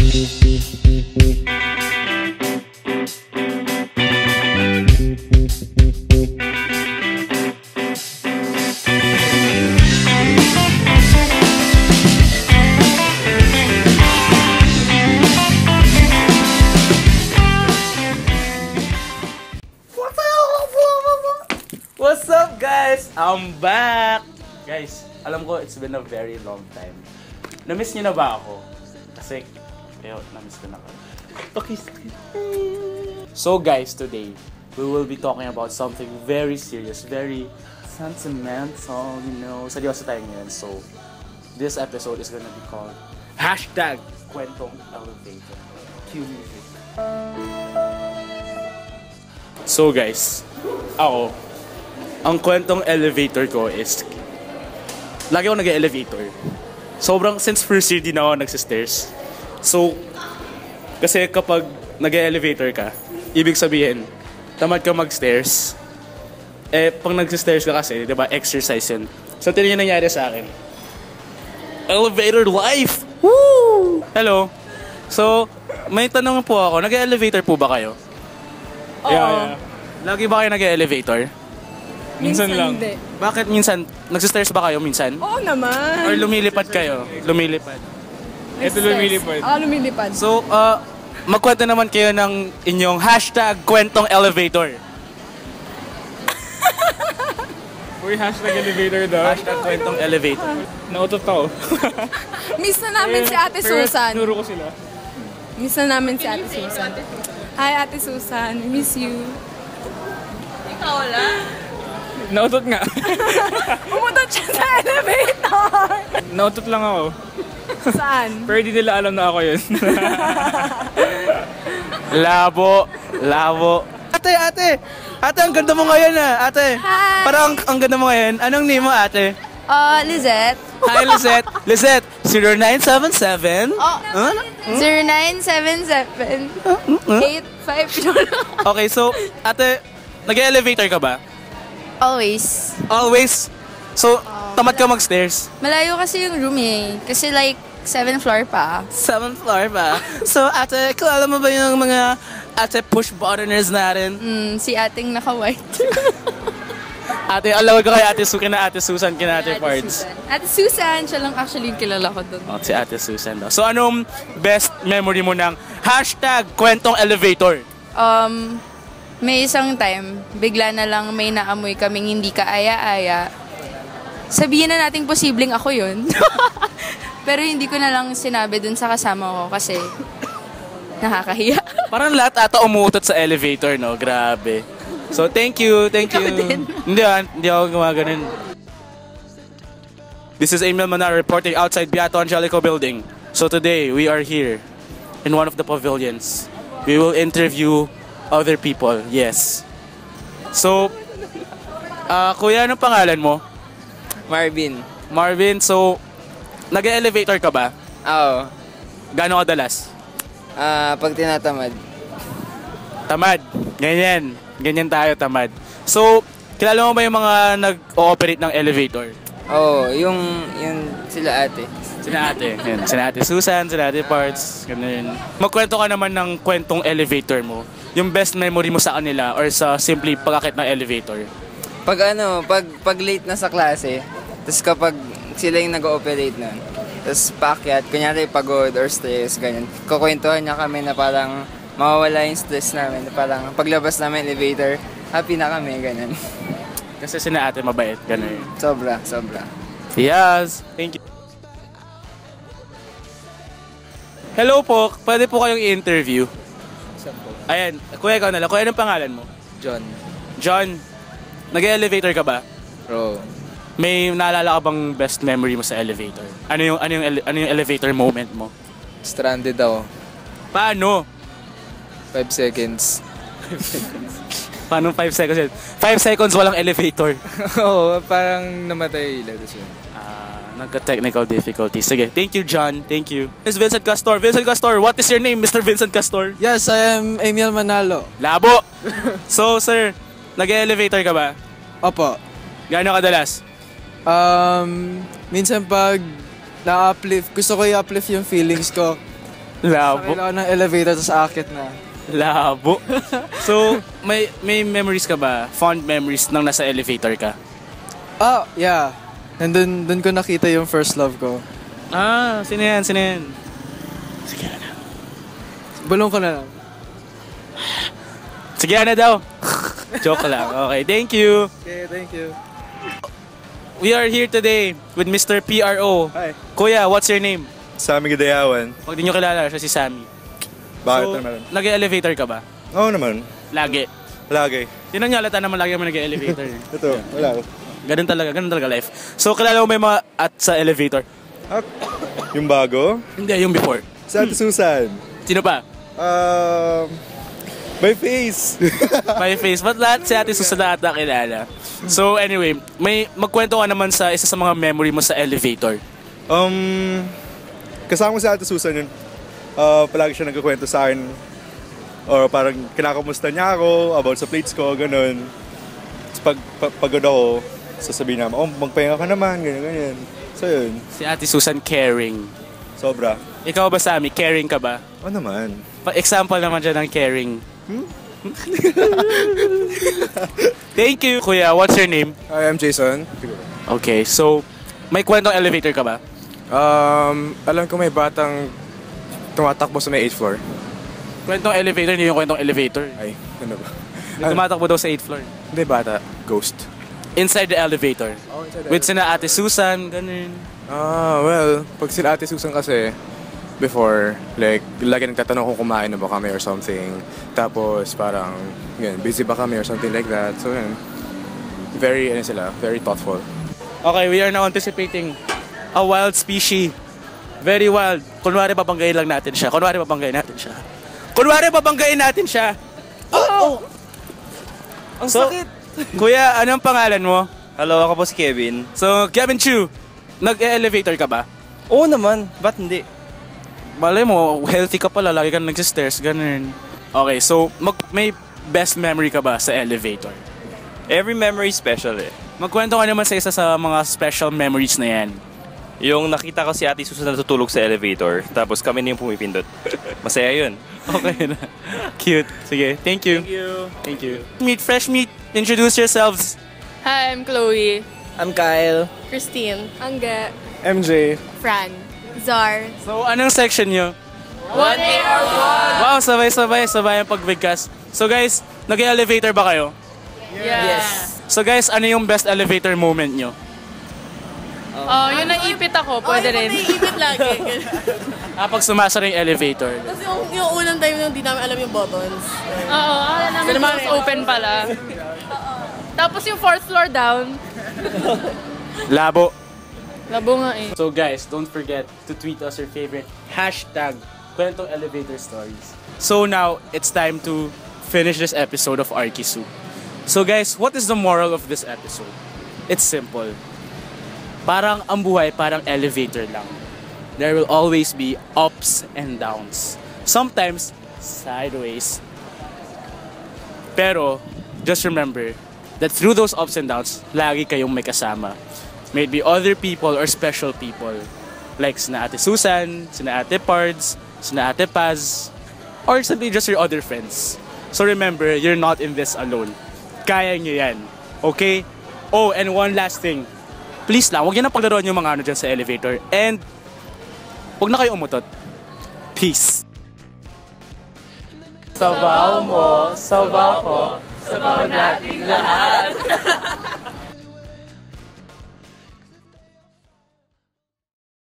What's up, guys? I'm back! Guys, alam ko it's been a very long time. Na-miss niyo na ba ako? Kasi, na-miss ko na ako. Okay. So guys, today, we will be talking about something very serious, very sentimental, you know. Seryoso tayo ngayon. So, this episode is gonna be called #Kwentong Elevator. Cue music. So guys, ako, ang kwentong elevator ko is, lagi ako nag-elevator. Since first year din ako nagsistairs. So, kasi kapag nag-elevator ka, ibig sabihin, tamad ka mag-stairs. Pag nagsistairs ka kasi, di ba, exercise yun. So, tingnan yung nangyari sa akin. Elevator life! Woo! Hello! So, may tanong po ako, nag-elevator po ba kayo? Oo. Yeah. Lagi ba kayo nag-elevator? Minsan lang. Hindi. Bakit minsan? Nagsistairs ba kayo minsan? Oo naman. Or lumilipad kayo? Lumilipad. Ito lumilipad. Lumilipad. So, magkwento naman kayo ng inyong #Kwentong Elevator. Uy, #elevator daw. #Kwentong Elevator. Nautot ako. Miss na namin si Ate Susan. Nuro ko sila. Miss na namin si Ate Susan. Hi Ate Susan, we miss you. Ikaw wala? Nautot nga. Pumunta siya sa elevator. Nautot lang ako. Saan? Pero di nila alam na ako yun. Labo. Ate, ang ganda mo ngayon ate. Hi. Parang ang ganda mo ngayon. Anong name mo, ate? Lizette. Hi, Lizette. Lizette, 0977. Huh? 0977 85. Okay, so, ate, nag-elevator ka ba? Always. Always? So, tamad ka mag-stairs? Malayo kasi yung room eh. Kasi like, 7th floor pa. 7th floor ba? So, ate, kilala mo ba yung mga ate push-buttoners natin? Si ating naka-white. Ate, alawag ko kay Ate kina Ate Susan, kina Ate Pards. Ate Susan, siya lang actually yung kilala ko doon. Oh, si Ate Susan daw. So, anong best memory mo ng #Kwentong Elevator? May isang time, bigla na lang may naamoy kaming hindi kaaya-aya. Sabihin na nating posibleng ako yun. Pero hindi ko na lang sinabi dun sa kasama ko kasi nakakahiya. Parang lahat ata umuutot sa elevator, no? Grabe. So, thank you. Ikaw din. Hindi ako gumaganon. This is Emil Manar reporting outside Beato Angelico building. So today, we are here in one of the pavilions. We will interview other people, yes. So, kuya, anong pangalan mo? Marvin, so, nag-elevator ka ba? Oo. Gaano kadalas? Pag tinatamad. Tamad. Ganyan tayo, tamad. So, kilala mo ba yung mga nag-ooperate ng elevator? Oo, yung sila ate. Sina Ate Susan, sina Ate Pards, ganun. Magkwento ka naman ng kwentong elevator mo. Yung best memory mo sa kanila or sa simply pag-akit ng elevator. Pag late na sa klase, tapos kapag sila yung nag-ooperate nun, tapos paakyat, kunyari pagod or stress, ganyan. Kukwentuhan niya kami na parang mawawala yung stress namin. Parang paglabas namin elevator, happy na kami, ganyan. Kasi sina ate mabait, ganun. Sobra. Yes, thank you. Hello po, pwede po kayong i-interview. Ayan, kuya ikaw na lang. Kuya, anong pangalan mo? John, nag-elevator ka ba? Bro. May naalala ka bang best memory mo sa elevator? Ano yung elevator moment mo? Stranded ako. Paano? 5 seconds. Paano 5 seconds yun? 5 seconds walang elevator. Oo, parang namatay ila. Nagka-technical difficulties. Sige, thank you, John. Thank you. This is Vincent Castor. Vincent Castor, what is your name, Mr. Vincent Castor? Yes, I am Emil Manalo. Labo! So, sir, nag-elevator ka ba? Opo. Gaano kadalas? Minsan pag na-uplift, gusto ko i-uplift yung feelings ko. Labo. Kailangan ng elevator tapos aakit na. Labo. So, may memories ka ba? Fond memories nang nasa elevator ka? Oh, yeah. Nandun ko nakita yung first love ko. Ah, sino yan? Sino yan? Sige na. Bulong ko na lang. Sige na daw. Joke lang. Okay, thank you. Okay, thank you. We are here today with Mr. PRO. Hi. Kuya, what's your name? Sammy Gidayawan. Pag di nyo kilala, siya si Sammy. Bakit So, naman? nag-elevator ka ba? Oo naman. Lagi. Lagi. Tinan nyo, alata naman lagi naman nag-elevator. Ito, wala. Ganun talaga life. So, kilala mo may mga at sa elevator? Ah, yung bago? Hindi, yung before. Sa Ate Susan. Sino pa? My face. My face. But lahat si Ate Susan na ata kilala. So, anyway, magkwento ka naman sa isa sa mga memory mo sa elevator. Kasama ko si Ate Susan yun. Palagi siya nagkakwento sa akin. Or parang kinakamusta niya ako about sa plates ko, ganun. Tapos pagod ako, sasabihin namin, magpahinga ka naman, ganyan. So yun, Si Ate Susan caring. sobra. Ikaw ba, Sammy? Caring ka ba? Oo naman. Example naman dyan ng caring. Thank you. Kuya, what's your name? Hi, I'm Jason. Okay, so may kwentong elevator ka ba? Alam ko may batang tumatakbo sa may 8th floor. Kwentong elevator, hindi yung kwentong elevator. Ay, ano ba? May tumatakbo daw sa 8th floor. Hindi bata, ghost. Inside the elevator. With sina Ate Susan, ganun. Well, pag sila Ate Susan kasi, before, like, lagi nagtatanong kung kumain na ba kami or something. Tapos, parang, yun, busy ba kami or something like that. So, yun, very thoughtful. Okay, we are now anticipating a wild species. Very wild. Kunwari babanggayin lang natin siya. Kunwari babanggayin natin siya. Oh! Ang sakit. Kuya, anong pangalan mo? Hello, ako po si Kevin. So, Kevin Chu, nag-elevator ka ba? Oo naman, ba't hindi? Malay mo, healthy ka pala, lagi ka nagsistairs, ganun. Okay, so, may best memory ka ba sa elevator? Every memory is special eh. Magkwento ka naman sa isa sa mga special memories na yan. Yung nakita ko si Ate Susan na natutulog sa elevator, tapos kami na yung pumipindot. Masaya yun. Okay na. Cute. Sige, thank you. Thank you. Fresh meat. Introduce yourselves. Hi, I'm Chloe. I'm Kyle. Christine. Angga. MJ. Fran. Zar. So, anong section nyo? 1AR1. Wow, sabay ang pagbigkas. So guys, nag-elevator ba kayo? Yes. So guys, ano yung best elevator moment nyo? Oh, yun naipit ako. Pwede rin. Naiipit lagi. Pag sumasara yung elevator. Tapos yung unang time nung di namin alam yung buttons. Oo, akala namin doors open pala. Tapos yung 4th floor down. Labo. Labo nga eh. So guys, don't forget to tweet us your favorite hashtag kwentong elevator stories. So now, it's time to finish this episode of Arkisu. So guys, what is the moral of this episode? It's simple. Parang ang buhay, parang elevator lang. There will always be ups and downs. Sometimes, sideways. Pero, just remember that through those ups and downs, lagi kayong may kasama. Maybe other people or special people. Like sina Ate Susan, sina Ate Pards, sina Ate Paz, or simply just your other friends. So remember, you're not in this alone. Kaya nyo yan. Okay? Oh, and one last thing. Please lang, huwag nyo na paglaruan yung mga ano dyan sa elevator. And, huwag na kayo umutot. Peace. Sabaw mo, sabaw ko, sabaw nating lahat.